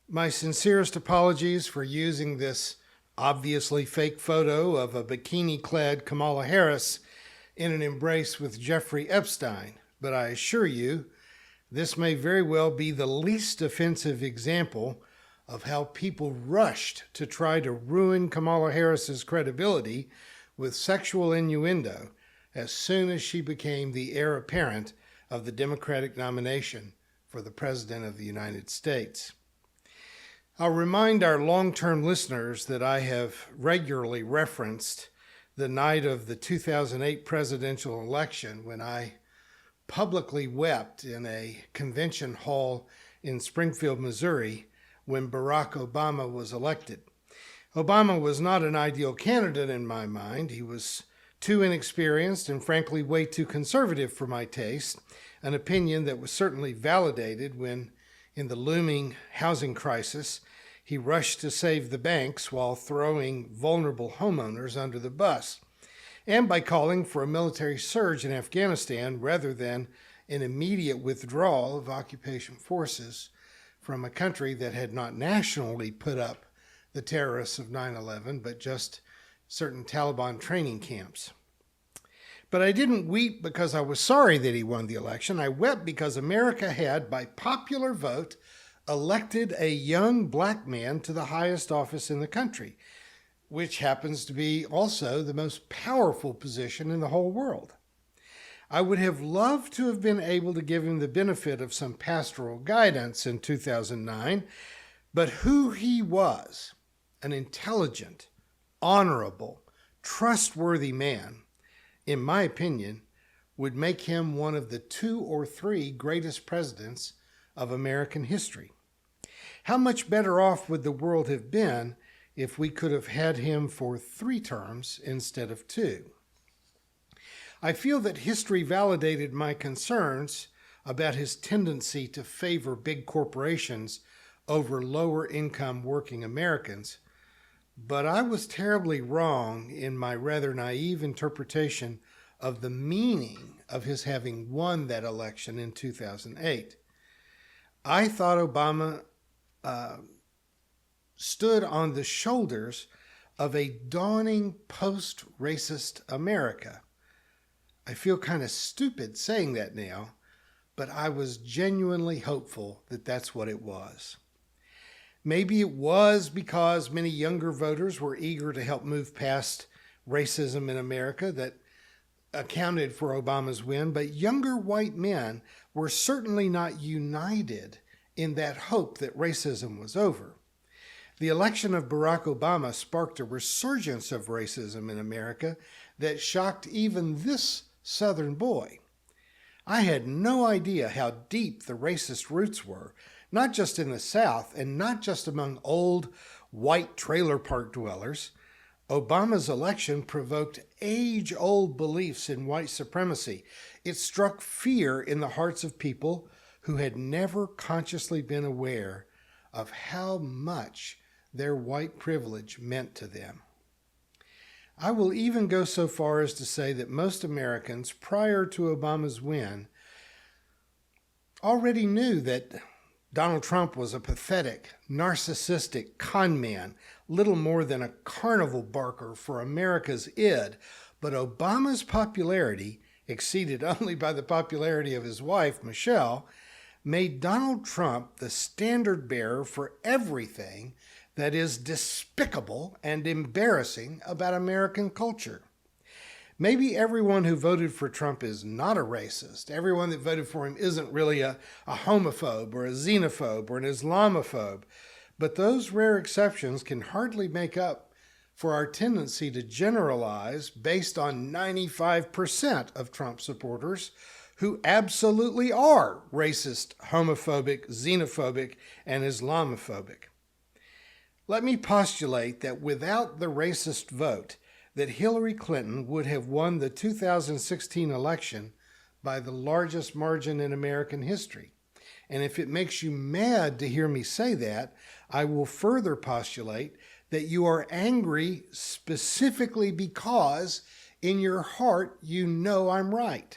My sincerest apologies for using this obviously fake photo of a bikini-clad Kamala Harris in an embrace with Jeffrey Epstein, but I assure you, this may very well be the least offensive example of how people rushed to try to ruin Kamala Harris's credibility with sexual innuendo as soon as she became the heir apparent of the Democratic nomination for the President of the United States. I'll remind our long-term listeners that I have regularly referenced the night of the 2008 presidential election when I publicly wept in a convention hall in Springfield, Missouri, when Barack Obama was elected. Obama was not an ideal candidate in my mind. He was too inexperienced and frankly way too conservative for my taste, an opinion that was certainly validated when, in the looming housing crisis, he rushed to save the banks while throwing vulnerable homeowners under the bus, and by calling for a military surge in Afghanistan rather than an immediate withdrawal of occupation forces from a country that had not nationally put up the terrorists of 9/11, but just certain Taliban training camps. But I didn't weep because I was sorry that he won the election. I wept because America had, by popular vote, elected a young black man to the highest office in the country, which happens to be also the most powerful position in the whole world. I would have loved to have been able to give him the benefit of some pastoral guidance in 2009, but who he was, an intelligent, honorable, trustworthy man, in my opinion, would make him one of the 2 or 3 greatest presidents of American history. How much better off would the world have been if we could have had him for 3 terms instead of 2? I feel that history validated my concerns about his tendency to favor big corporations over lower-income working Americans, but I was terribly wrong in my rather naive interpretation of the meaning of his having won that election in 2008. I thought Obama stood on the shoulders of a dawning post-racist America. I feel kind of stupid saying that now, but I was genuinely hopeful that that's what it was. Maybe it was because many younger voters were eager to help move past racism in America that accounted for Obama's win, but younger white men were certainly not united in that hope that racism was over. The election of Barack Obama sparked a resurgence of racism in America that shocked even this Southern boy. I had no idea how deep the racist roots were, not just in the South and not just among old white trailer park dwellers. Obama's election provoked age-old beliefs in white supremacy. It struck fear in the hearts of people who had never consciously been aware of how much their white privilege meant to them. I will even go so far as to say that most Americans, prior to Obama's win, already knew that Donald Trump was a pathetic, narcissistic con man, little more than a carnival barker for America's id, but Obama's popularity, exceeded only by the popularity of his wife, Michelle, made Donald Trump the standard bearer for everything that is despicable and embarrassing about American culture. Maybe everyone who voted for Trump is not a racist. Everyone that voted for him isn't really a homophobe or a xenophobe or an Islamophobe. But those rare exceptions can hardly make up for our tendency to generalize based on 95% of Trump supporters who absolutely are racist, homophobic, xenophobic, and Islamophobic. Let me postulate that without the racist vote, that Hillary Clinton would have won the 2016 election by the largest margin in American history. And if it makes you mad to hear me say that, I will further postulate that you are angry specifically because in your heart you know I'm right.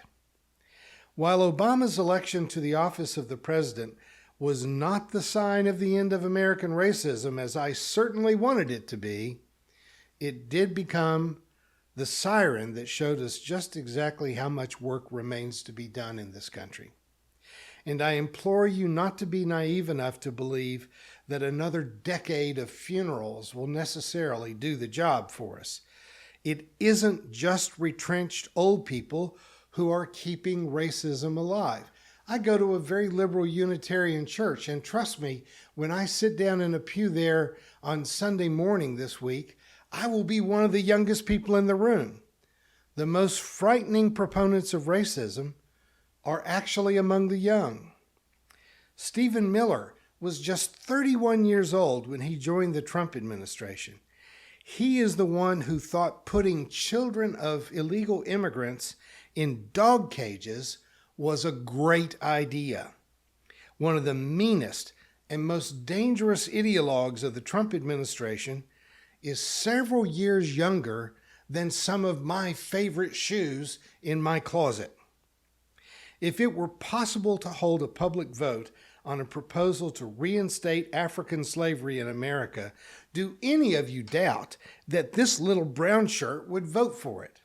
While Obama's election to the office of the president was not the sign of the end of American racism, as I certainly wanted it to be, it did become the siren that showed us just exactly how much work remains to be done in this country. And I implore you not to be naive enough to believe that another decade of funerals will necessarily do the job for us. It isn't just retrenched old people who are keeping racism alive. I go to a very liberal Unitarian church, and trust me, when I sit down in a pew there on Sunday morning this week, I will be one of the youngest people in the room. The most frightening proponents of racism are actually among the young. Stephen Miller was just 31 years old when he joined the Trump administration. He is the one who thought putting children of illegal immigrants in dog cages was a great idea. One of the meanest and most dangerous ideologues of the Trump administration is several years younger than some of my favorite shoes in my closet. If it were possible to hold a public vote on a proposal to reinstate African slavery in America, do any of you doubt that this little brown shirt would vote for it?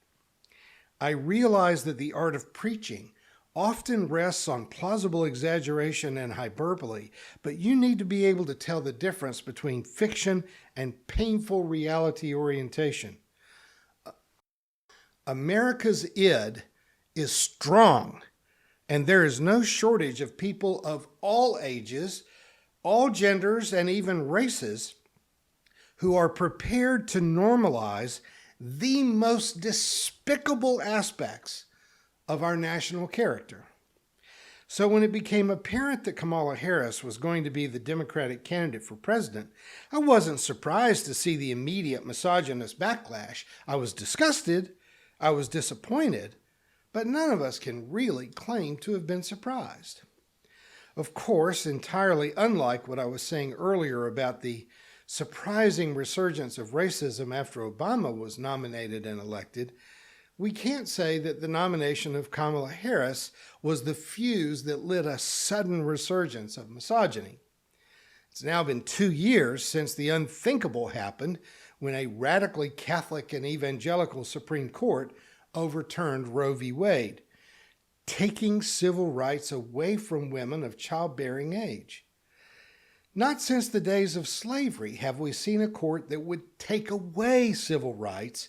I realize that the art of preaching often rests on plausible exaggeration and hyperbole, but you need to be able to tell the difference between fiction and painful reality orientation. America's id is strong, and there is no shortage of people of all ages, all genders, and even races who are prepared to normalize the most despicable aspects of our national character. So when it became apparent that Kamala Harris was going to be the Democratic candidate for president, I wasn't surprised to see the immediate misogynist backlash. I was disgusted, I was disappointed, but none of us can really claim to have been surprised. Of course, entirely unlike what I was saying earlier about the surprising resurgence of racism after Obama was nominated and elected, we can't say that the nomination of Kamala Harris was the fuse that lit a sudden resurgence of misogyny. It's now been 2 years since the unthinkable happened when a radically Catholic and evangelical Supreme Court overturned Roe v. Wade, taking civil rights away from women of childbearing age. Not since the days of slavery have we seen a court that would take away civil rights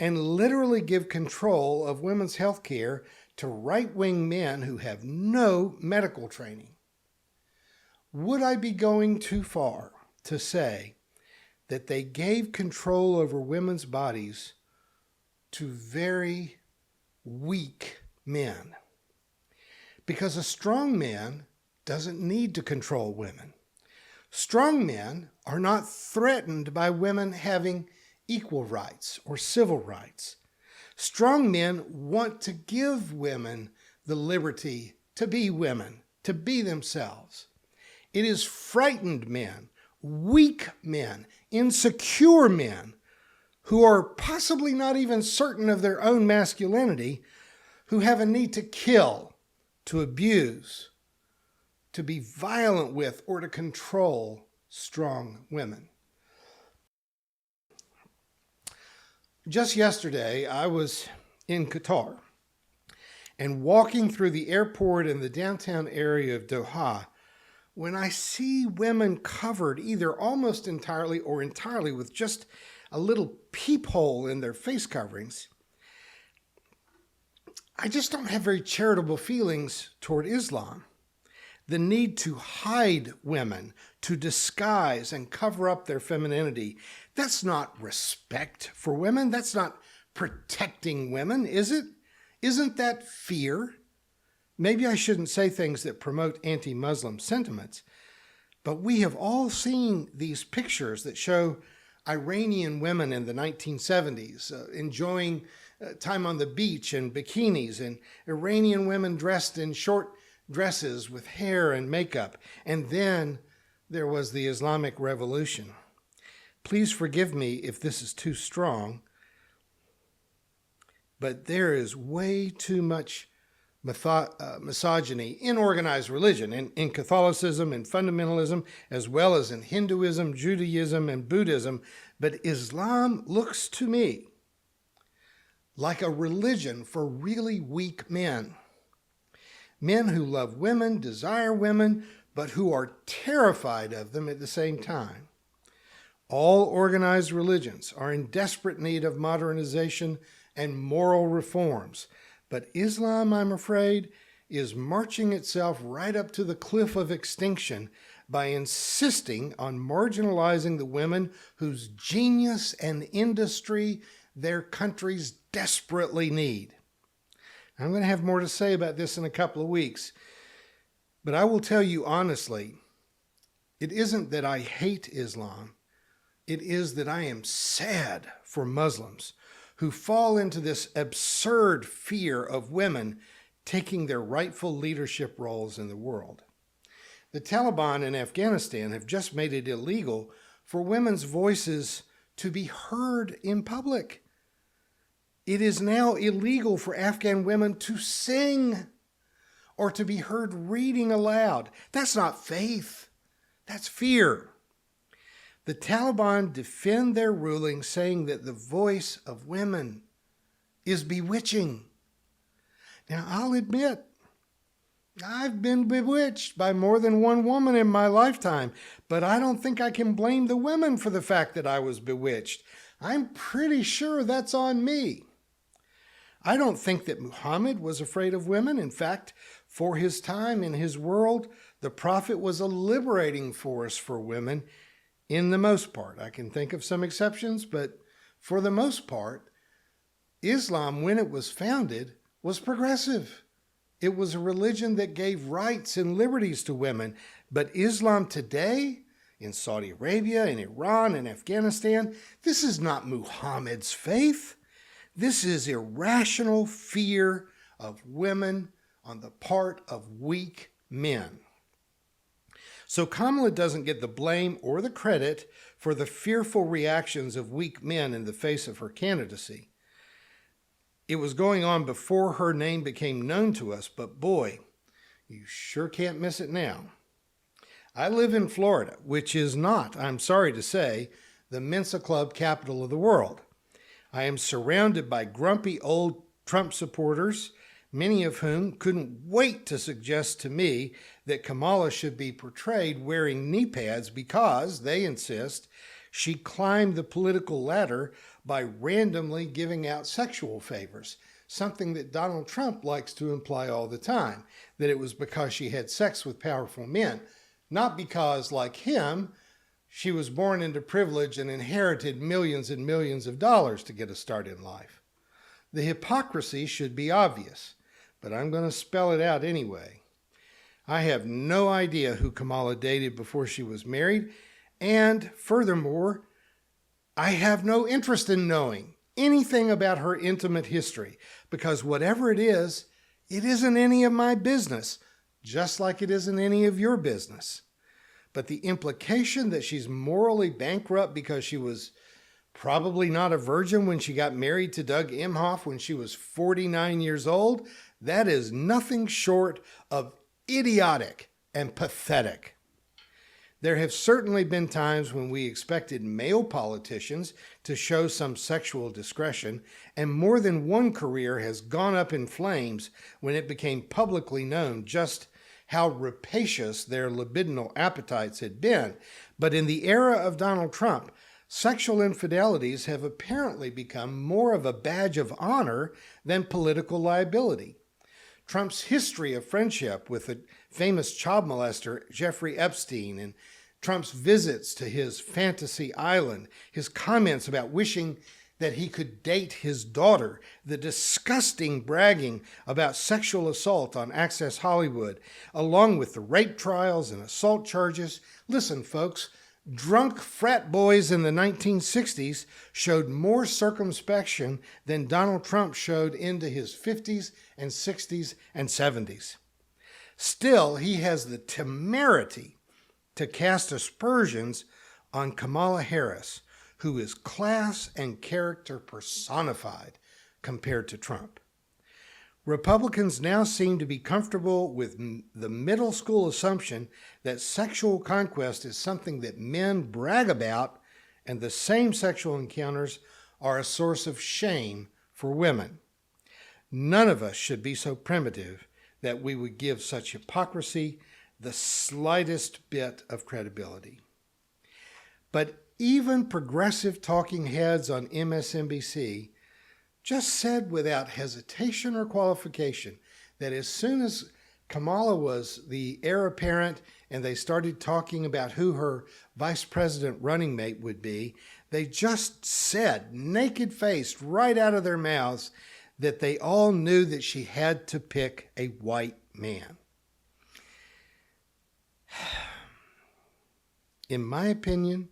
and literally give control of women's health care to right-wing men who have no medical training. Would I be going too far to say that they gave control over women's bodies to very weak men? Because a strong man doesn't need to control women. Strong men are not threatened by women having equal rights or civil rights. Strong men want to give women the liberty to be women, to be themselves. It is frightened men, weak men, insecure men who are possibly not even certain of their own masculinity, who have a need to kill, to abuse, to be violent with, or to control strong women. Just yesterday, I was in Qatar, and walking through the airport in the downtown area of Doha, when I see women covered either almost entirely or entirely with just a little peephole in their face coverings, I just don't have very charitable feelings toward Islam. The need to hide women, to disguise and cover up their femininity, that's not respect for women. That's not protecting women, is it? Isn't that fear? Maybe I shouldn't say things that promote anti-Muslim sentiments, but we have all seen these pictures that show Iranian women in the 1970s enjoying time on the beach in bikinis, and Iranian women dressed in short dresses with hair and makeup. And then there was the Islamic Revolution. Please forgive me if this is too strong, but there is way too much misogyny in organized religion, in Catholicism and fundamentalism, as well as in Hinduism, Judaism, and Buddhism. But Islam looks to me like a religion for really weak men. Men who love women, desire women, but who are terrified of them at the same time. All organized religions are in desperate need of modernization and moral reforms. But Islam, I'm afraid, is marching itself right up to the cliff of extinction by insisting on marginalizing the women whose genius and industry their countries desperately need. I'm going to have more to say about this in a couple of weeks, but I will tell you honestly, it isn't that I hate Islam. It is that I am sad for Muslims who fall into this absurd fear of women taking their rightful leadership roles in the world. The Taliban in Afghanistan have just made it illegal for women's voices to be heard in public. It is now illegal for Afghan women to sing or to be heard reading aloud. That's not faith. That's fear. The Taliban defend their ruling, saying that the voice of women is bewitching. Now, I'll admit, I've been bewitched by more than one woman in my lifetime, but I don't think I can blame the women for the fact that I was bewitched. I'm pretty sure that's on me. I don't think that Muhammad was afraid of women. In fact, for his time in his world, the prophet was a liberating force for women. In the most part, I can think of some exceptions, but for the most part, Islam, when it was founded, was progressive. It was a religion that gave rights and liberties to women. But Islam today, in Saudi Arabia, in Iran, and Afghanistan, this is not Muhammad's faith. This is irrational fear of women on the part of weak men. So Kamala doesn't get the blame or the credit for the fearful reactions of weak men in the face of her candidacy. It was going on before her name became known to us, but boy, you sure can't miss it now. I live in Florida, which is not, I'm sorry to say, the Mensa Club capital of the world. I am surrounded by grumpy old Trump supporters, many of whom couldn't wait to suggest to me that Kamala should be portrayed wearing knee pads because, they insist, she climbed the political ladder by randomly giving out sexual favors, something that Donald Trump likes to imply all the time, that it was because she had sex with powerful men, not because, like him, she was born into privilege and inherited millions and millions of dollars to get a start in life. The hypocrisy should be obvious, but I'm going to spell it out anyway. I have no idea who Kamala dated before she was married, and furthermore, I have no interest in knowing anything about her intimate history, because whatever it isn't any of my business, just like it isn't any of your business. But the implication that she's morally bankrupt because she was probably not a virgin when she got married to Doug Emhoff when she was 49 years old, that is nothing short of idiotic and pathetic. There have certainly been times when we expected male politicians to show some sexual discretion, and more than one career has gone up in flames when it became publicly known just how rapacious their libidinal appetites had been. But in the era of Donald Trump, sexual infidelities have apparently become more of a badge of honor than political liability. Trump's history of friendship with the famous child molester Jeffrey Epstein, and Trump's visits to his fantasy island, his comments about wishing that he could date his daughter, the disgusting bragging about sexual assault on Access Hollywood, along with the rape trials and assault charges. Listen, folks, drunk frat boys in the 1960s showed more circumspection than Donald Trump showed into his 50s and 60s and 70s. Still, he has the temerity to cast aspersions on Kamala Harris, who is class and character personified compared to Trump. Republicans now seem to be comfortable with the middle school assumption that sexual conquest is something that men brag about and the same sexual encounters are a source of shame for women. None of us should be so primitive that we would give such hypocrisy the slightest bit of credibility. But even progressive talking heads on MSNBC just said without hesitation or qualification that as soon as Kamala was the heir apparent and they started talking about who her vice president running mate would be, they just said, naked-faced, right out of their mouths, that they all knew that she had to pick a white man. In my opinion,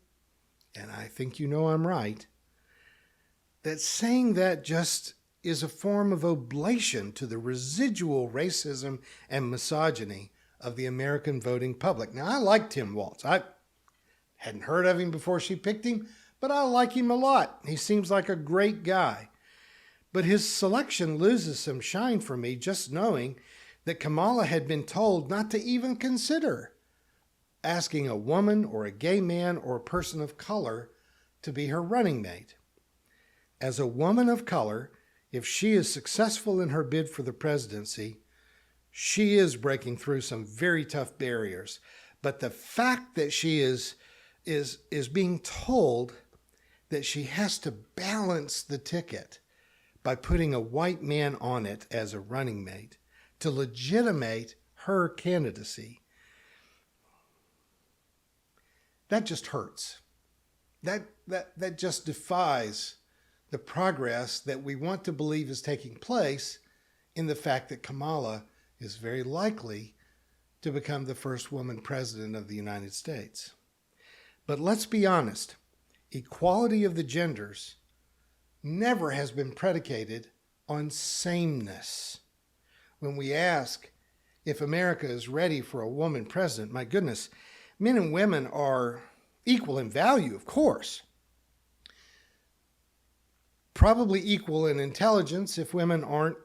and I think you know I'm right, that saying that just is a form of oblation to the residual racism and misogyny of the American voting public. Now, I like Tim Walz. I hadn't heard of him before she picked him, but I like him a lot. He seems like a great guy. But his selection loses some shine for me just knowing that Kamala had been told not to even consider asking a woman or a gay man or a person of color to be her running mate. As a woman of color, if she is successful in her bid for the presidency, she is breaking through some very tough barriers. But the fact that she is being told that she has to balance the ticket by putting a white man on it as a running mate to legitimate her candidacy, that just hurts. That just defies the progress that we want to believe is taking place in the fact that Kamala is very likely to become the first woman president of the United States. But let's be honest, equality of the genders never has been predicated on sameness. When we ask if America is ready for a woman president, my goodness, men and women are equal in value, of course. Probably equal in intelligence if women aren't,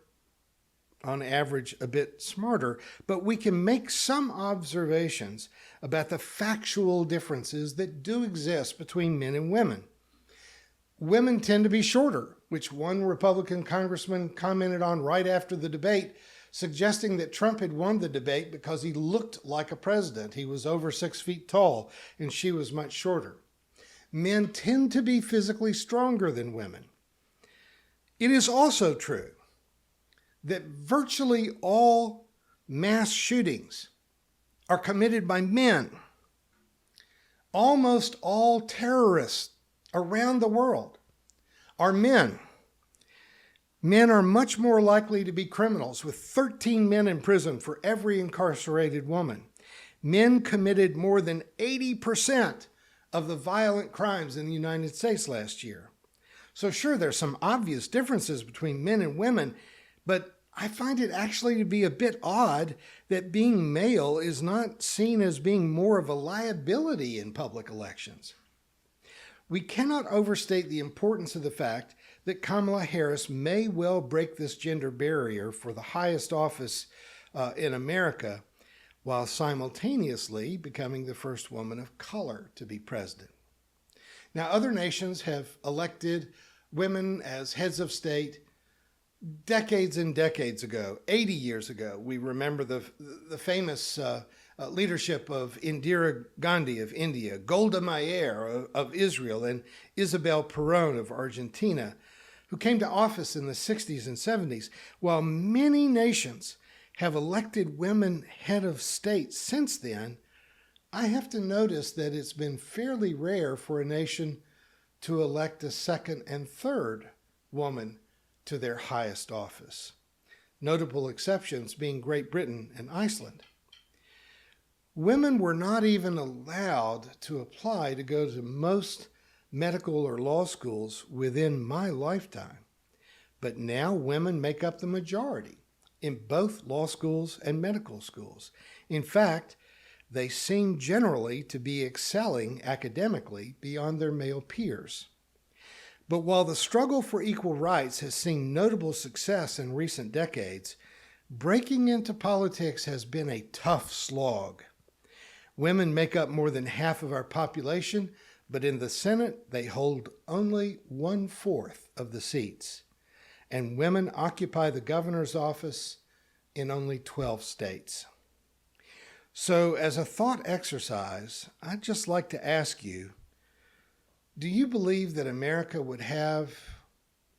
on average, a bit smarter. But we can make some observations about the factual differences that do exist between men and women. Women tend to be shorter, which one Republican congressman commented on right after the debate, suggesting that Trump had won the debate because he looked like a president. He was over 6 feet tall, and she was much shorter. Men tend to be physically stronger than women. It is also true that virtually all mass shootings are committed by men. Almost all terrorists around the world are men. Men are much more likely to be criminals, with 13 men in prison for every incarcerated woman. Men committed more than 80% of the violent crimes in the United States last year. So sure, there's some obvious differences between men and women, but I find it actually to be a bit odd that being male is not seen as being more of a liability in public elections. We cannot overstate the importance of the fact that Kamala Harris may well break this gender barrier for the highest office in America, while simultaneously becoming the first woman of color to be president. Now, other nations have elected women as heads of state decades and decades ago, 80 years ago. We remember the famous leadership of Indira Gandhi of India, Golda Meir of Israel, and Isabel Perón of Argentina, who came to office in the 60s and 70s. While many nations have elected women head of state since then, I have to notice that it's been fairly rare for a nation to elect a second and third woman to their highest office. Notable exceptions being Great Britain and Iceland. Women were not even allowed to apply to go to most medical or law schools within my lifetime. But now women make up the majority in both law schools and medical schools. In fact, they seem generally to be excelling academically beyond their male peers. But while the struggle for equal rights has seen notable success in recent decades, Breaking into politics has been a tough slog. Women make up more than half of our population, but in the Senate, they hold only 1/4 of the seats. And women occupy the governor's office in only 12 states. So, as a thought exercise, I'd just like to ask you, do you believe that America would have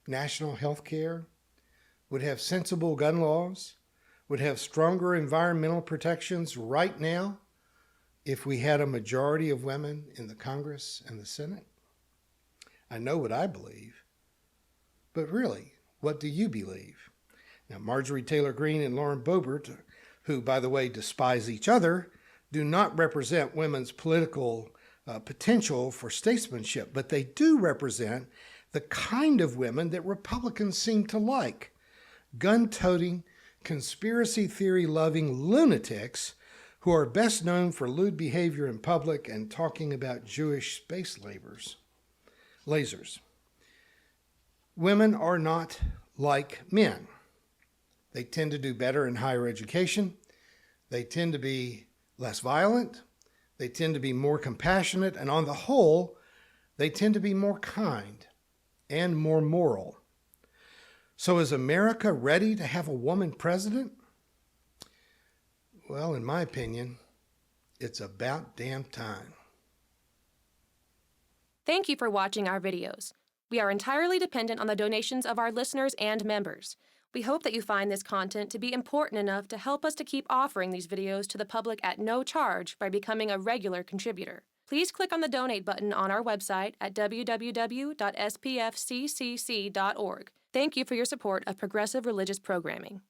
national health care, would have sensible gun laws, would have stronger environmental protections right now if we had a majority of women in the Congress and the Senate? I know what I believe, but really, what do you believe? Now, Marjorie Taylor Greene and Lauren Boebert, who, by the way, despise each other, do not represent women's political potential for statesmanship, but they do represent the kind of women that Republicans seem to like: gun-toting, conspiracy theory-loving lunatics who are best known for lewd behavior in public and talking about Jewish space lasers. Women are not like men. They tend to do better in higher education. They tend to be less violent. They tend to be more compassionate. And on the whole, they tend to be more kind and more moral. So is America ready to have a woman president? Well, in my opinion, it's about damn time. Thank you for watching our videos. We are entirely dependent on the donations of our listeners and members. We hope that you find this content to be important enough to help us to keep offering these videos to the public at no charge by becoming a regular contributor. Please click on the donate button on our website at www.spfccc.org. Thank you for your support of progressive religious programming.